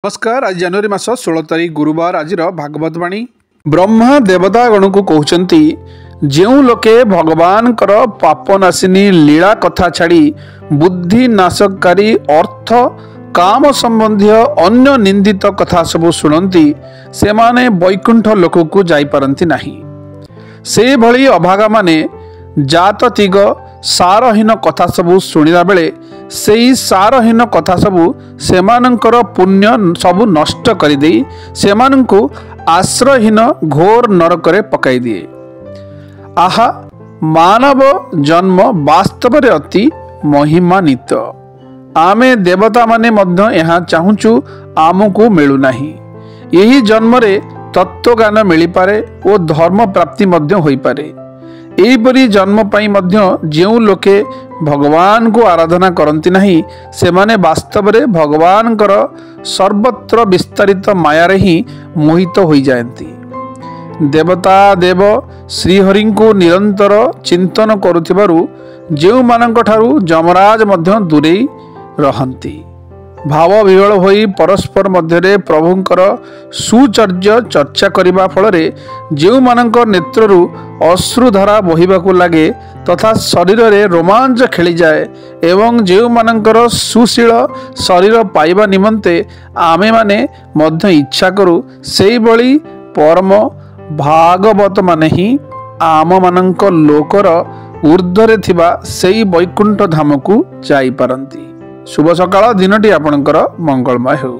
नमस्कार। आज जनवरी मास 16 तारीख गुरुवार। आज भागवत वाणी ब्रह्मा देवतागण को कहते जो लोके भगवान पापनाशिनी लीला कथा छाड़ी बुद्धि नाशकारी अर्थ काम संबंधी अन्य निंदित कथा सब शुणती से माने वैकुंठ लोक को जापारती नहीं। से भली अभागा माने जाततिग सारहीन कथा सबू शुणिला बेले सेई सारहीन कथा सबू सेमानंकर पुण्य सबू नष्ट कर दे सेमानंकु आश्रयहीन घोर नरकरे पकाई दिए। आहा मानव जन्म वास्तव रे अति महिमान्वित। आमे देवता माने मध्य यहाँ चाहूचु आमको मिलू नाही। यही जन्म रे तत्वज्ञान मिल पारे और धर्म प्राप्ति मध्य होई पारे। एहीपरि जन्म पाई मध्य जो लोके भगवान को आराधना करती नहीं से माने वास्तव रे भगवान कर सर्वत्र विस्तारित मायारे ही मोहित हो जाती। देवता देव श्रीहरि को निरंतर चिंतन करुथिबारु जेउ मानक ठारु जमराज मध्य दूरे रहंती। भाव विहल होई परस्पर मध्य प्रभुंकर सुचर्य चर्चा करने फल जो मानक नेत्रु अश्रुधारा बहिबाकू लगे तथा शरीर रे रोमांच खेली जाए एवं जो मानकर सुशील शरीर पाइबा निमंते आमे माने मध्य इच्छा करू सेई भली परम भागवत माने ही आम मानक लोकर ऊर्ध्वरे थिबा सेई वैकुंठ धाम को जाई पारंती। शुभ सकाळ दिनटी आपणकर मंगलमय हो।